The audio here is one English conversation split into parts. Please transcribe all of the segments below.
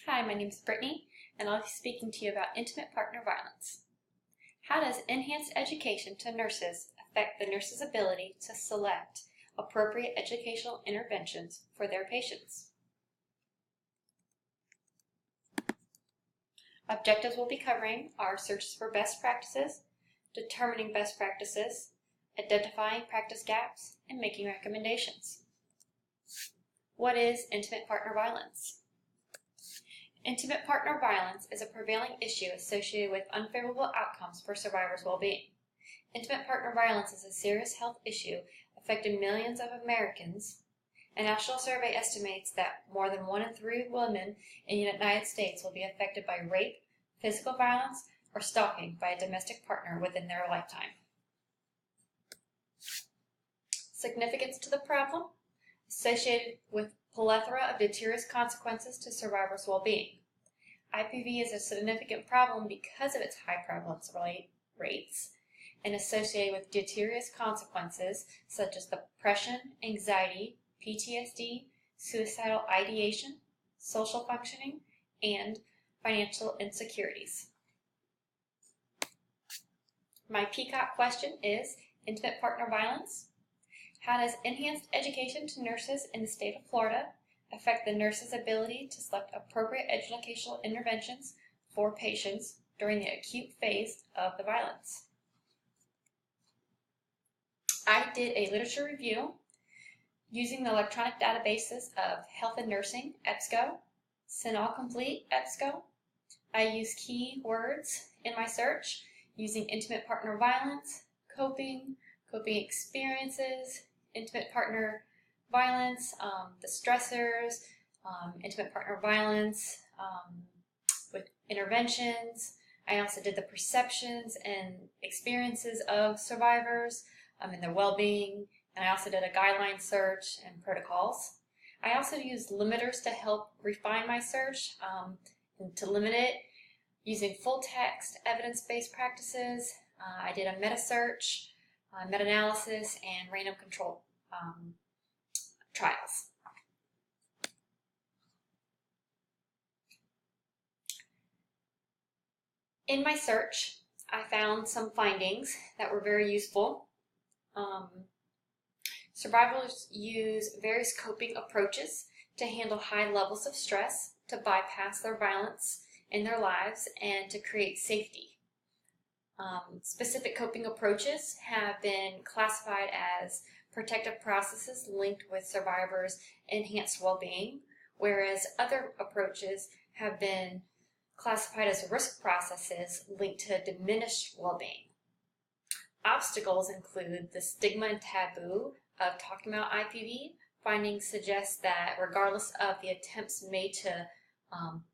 Hi, my name is Brittany, and I'll be speaking to you about intimate partner violence. How does enhanced education to nurses affect the nurse's ability to select appropriate educational interventions for their patients? Objectives we'll be covering are searches for best practices, determining best practices, identifying practice gaps, and making recommendations. What is intimate partner violence? Intimate partner violence is a prevailing issue associated with unfavorable outcomes for survivors' well-being. Intimate partner violence is a serious health issue affecting millions of Americans. A national survey estimates that more than 1 in 3 women in the United States will be affected by rape, physical violence, or stalking by a domestic partner within their lifetime. Significance to the problem: associated with plethora of deleterious consequences to survivors' well-being. IPV is a significant problem because of its high prevalence rates and associated with deleterious consequences such as depression, anxiety, PTSD, suicidal ideation, social functioning, and financial insecurities. My PCOT question is intimate partner violence. How does enhanced education to nurses in the state of Florida affect the nurse's ability to select appropriate educational interventions for patients during the acute phase of the violence? I did a literature review using the electronic databases of Health and Nursing, EBSCO, CINAHL Complete, EBSCO. I used keywords in my search using intimate partner violence, coping experiences, intimate partner violence, the stressors, intimate partner violence with interventions. I also did the perceptions and experiences of survivors and their well-being, and I also did a guideline search and protocols. I also used limiters to help refine my search and to limit it using full text, evidence-based practices. I did a meta search, meta-analysis, and random control trials. In my search, I found some findings that were very useful. Survivors use various coping approaches to handle high levels of stress, to bypass their violence in their lives, and to create safety. Specific coping approaches have been classified as protective processes linked with survivors' enhanced well-being, whereas other approaches have been classified as risk processes linked to diminished well-being. Obstacles include the stigma and taboo of talking about IPV. Findings suggest that regardless of the attempts made to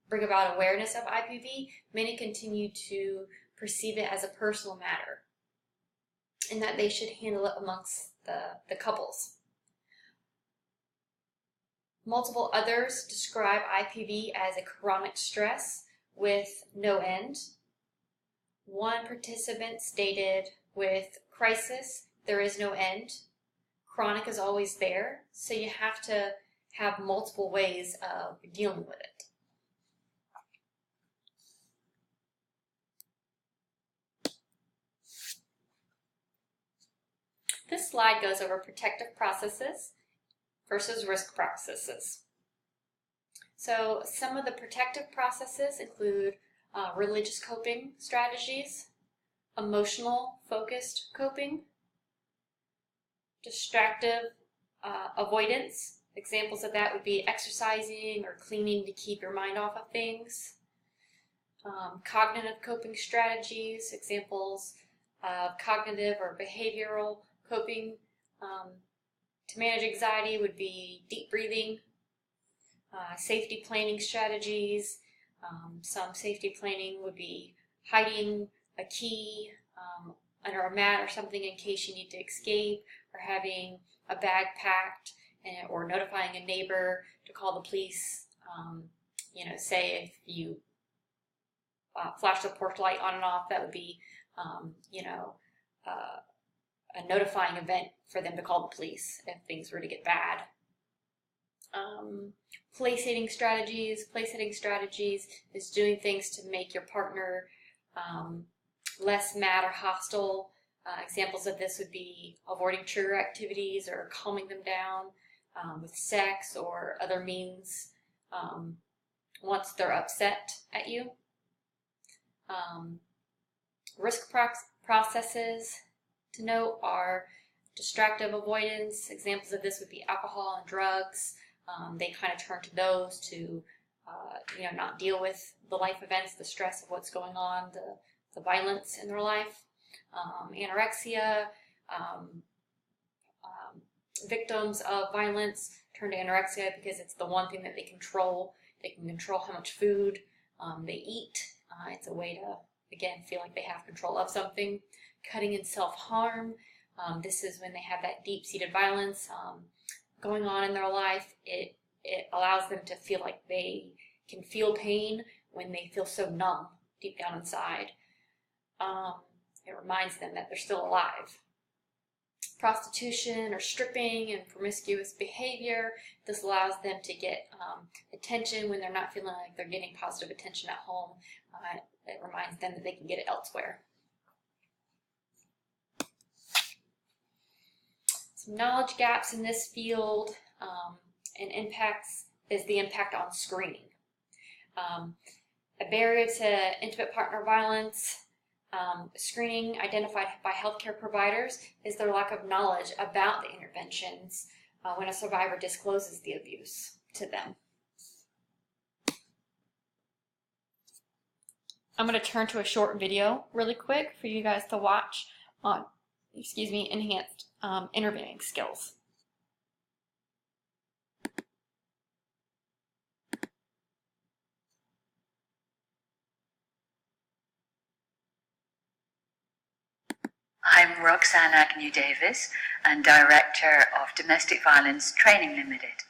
bring about awareness of IPV, many continue to perceive it as a personal matter and that they should handle it amongst the couples. Multiple others describe IPV as a chronic stress with no end. One participant stated, with crisis, there is no end. Chronic is always there, so you have to have multiple ways of dealing with it. This slide goes over protective processes versus risk processes. So some of the protective processes include religious coping strategies, emotional focused coping, distractive avoidance. Examples of that would be exercising or cleaning to keep your mind off of things. Cognitive coping strategies, examples of cognitive or behavioral coping to manage anxiety would be deep breathing, safety planning strategies. Some safety planning would be hiding a key under a mat or something in case you need to escape, or having a bag packed, or notifying a neighbor to call the police. Say if you flash the porch light on and off, that would be a notifying event for them to call the police if things were to get bad. Place-setting strategies. Place-setting strategies is doing things to make your partner less mad or hostile. Examples of this would be avoiding trigger activities or calming them down with sex or other means once they're upset at you. Risk processes to note are distractive avoidance. Examples of this would be alcohol and drugs. They kind of turn to those to not deal with the life events, the stress of what's going on, the violence in their life. Anorexia, victims of violence turn to anorexia because it's the one thing that they control. They can control how much food they eat. It's a way to, again, feel like they have control of something. Cutting and self-harm. This is when they have that deep-seated violence going on in their life. It allows them to feel like they can feel pain when they feel so numb deep down inside. It reminds them that they're still alive. Prostitution or stripping and promiscuous behavior. This allows them to get attention when they're not feeling like they're getting positive attention at home. It reminds them that they can get it elsewhere. Some knowledge gaps in this field and impacts is the impact on screening. A barrier to intimate partner violence screening identified by healthcare providers is their lack of knowledge about the interventions when a survivor discloses the abuse to them. I'm going to turn to a short video really quick for you guys to watch on, enhanced intervening skills. I'm Roxanne Agnew-Davis and Director of Domestic Violence Training Limited,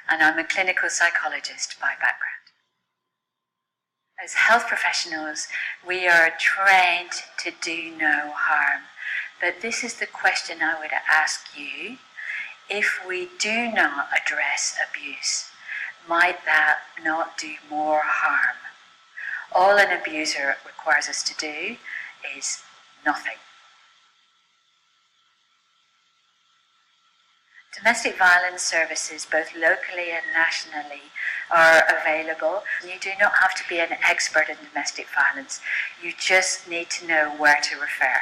and I'm a clinical psychologist by background. As health professionals, we are trained to do no harm, but this is the question I would ask you. If we do not address abuse, might that not do more harm? All an abuser requires us to do is nothing. Domestic violence services, both locally and nationally, are available. You do not have to be an expert in domestic violence. You just need to know where to refer.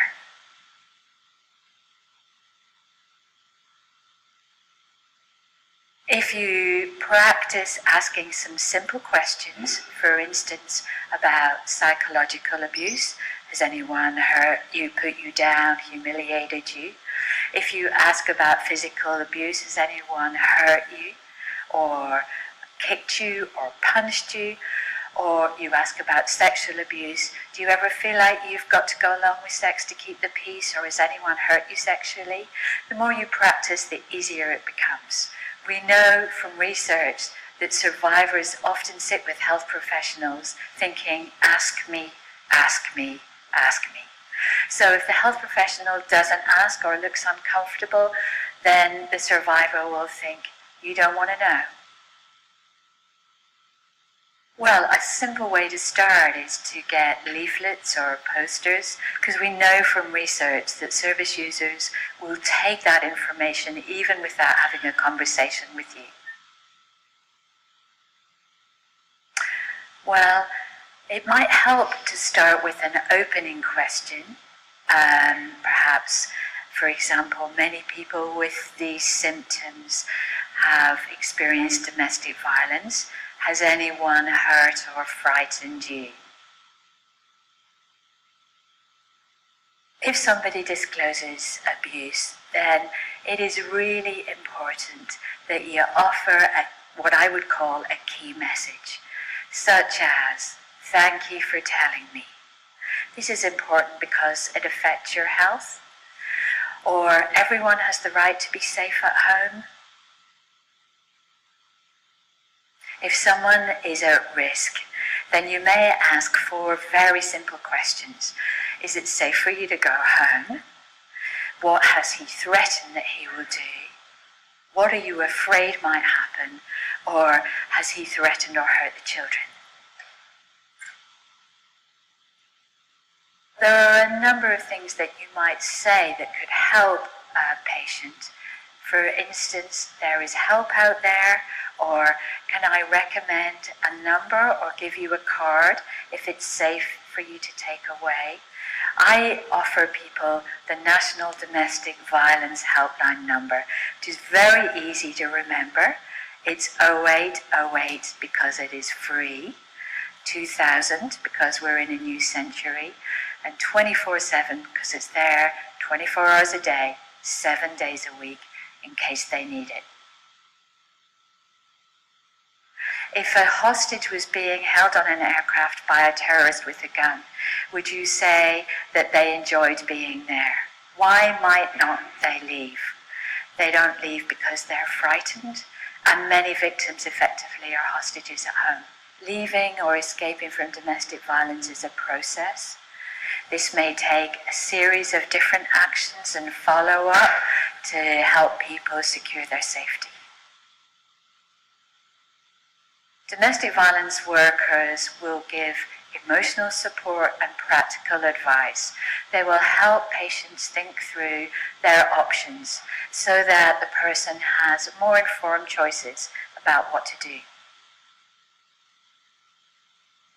If you practice asking some simple questions, for instance, about psychological abuse, has anyone hurt you, put you down, humiliated you? If you ask about physical abuse, has anyone hurt you or kicked you or punched you? Or you ask about sexual abuse, do you ever feel like you've got to go along with sex to keep the peace, or has anyone hurt you sexually? The more you practice, the easier it becomes. We know from research that survivors often sit with health professionals thinking, ask me, ask me, ask me. So if the health professional doesn't ask or looks uncomfortable, then the survivor will think, you don't want to know. Well, a simple way to start is to get leaflets or posters, because we know from research that service users will take that information even without having a conversation with you. Well, it might help to start with an opening question. Perhaps, for example, many people with these symptoms have experienced domestic violence. Has anyone hurt or frightened you? If somebody discloses abuse, then it is really important that you offer what I would call a key message, such as, thank you for telling me. This is important because it affects your health. Or everyone has the right to be safe at home. If someone is at risk, then you may ask 4 very simple questions. Is it safe for you to go home? What has he threatened that he will do? What are you afraid might happen? Or has he threatened or hurt the children? There are a number of things that you might say that could help a patient. For instance, there is help out there, or can I recommend a number or give you a card if it's safe for you to take away? I offer people the National Domestic Violence Helpline number, which is very easy to remember. It's 0808 because it is free, 2000 because we're in a new century, and 24/7 because it's there 24 hours a day, 7 days a week, in case they need it. If a hostage was being held on an aircraft by a terrorist with a gun, would you say that they enjoyed being there? Why might not they leave? They don't leave because they're frightened, and many victims effectively are hostages at home. Leaving or escaping from domestic violence is a process. This may take a series of different actions and follow-up to help people secure their safety. Domestic violence workers will give emotional support and practical advice. They will help patients think through their options so that the person has more informed choices about what to do.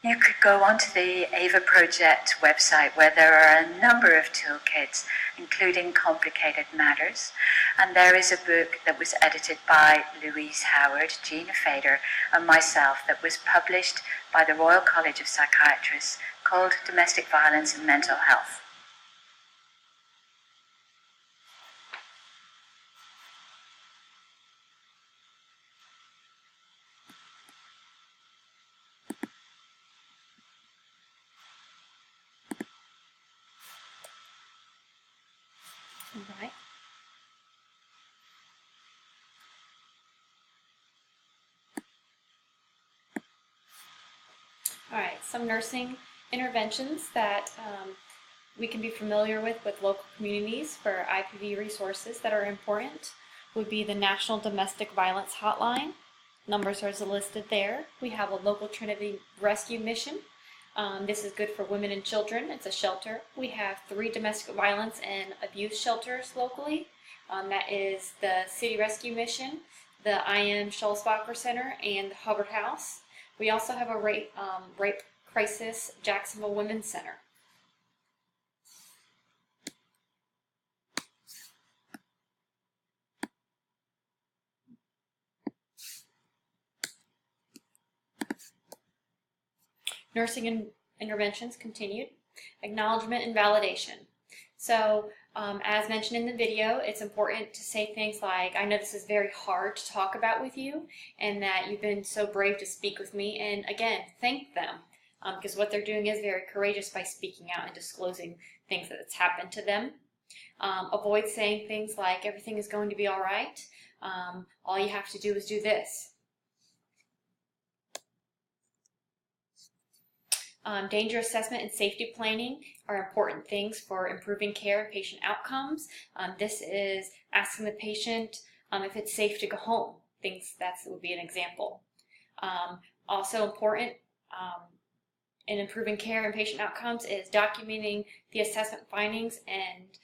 You could go onto the AVA Project website where there are a number of toolkits, including Complicated Matters, and there is a book that was edited by Louise Howard, Gina Fader, and myself that was published by the Royal College of Psychiatrists called Domestic Violence and Mental Health. Right. All right, some nursing interventions that we can be familiar with local communities for IPV resources that are important would be the National Domestic Violence Hotline. Numbers are listed there. We have a local Trinity rescue mission. This is good for women and children. It's a shelter. We have 3 domestic violence and abuse shelters locally. That is the City Rescue Mission, the I.M. Schulzbacher Center, and the Hubbard House. We also have a rape crisis Jacksonville Women's Center. Nursing interventions continued. Acknowledgement and validation. So, as mentioned in the video, it's important to say things like, I know this is very hard to talk about with you, and that you've been so brave to speak with me, and again, thank them, because what they're doing is very courageous by speaking out and disclosing things that's happened to them. Avoid saying things like, everything is going to be all right, all you have to do is do this. Danger assessment and safety planning are important things for improving care and patient outcomes. This is asking the patient if it's safe to go home. That would be an example. Also important in improving care and patient outcomes is documenting the assessment findings and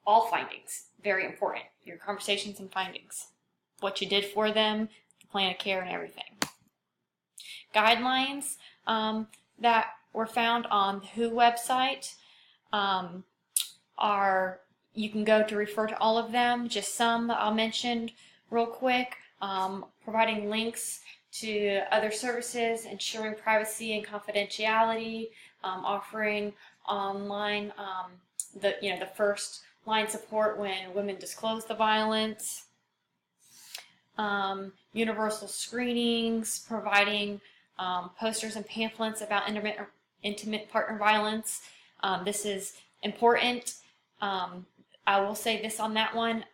all findings. Very important. Your conversations and findings. What you did for them, the plan of care, and everything. Guidelines that were found on the WHO website you can go to refer to all of them, just some that I'll mention real quick, providing links to other services, ensuring privacy and confidentiality, offering online the first line support when women disclose the violence, universal screenings, providing posters and pamphlets about intimate partner violence. This is important. I will say this on that one.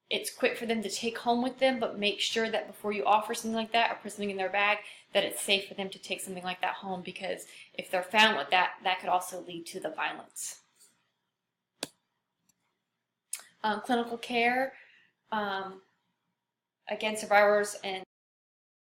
It's quick for them to take home with them, but make sure that before you offer something like that or put something in their bag, that it's safe for them to take something like that home, because if they're found with that, that could also lead to the violence. Clinical care. again, survivors and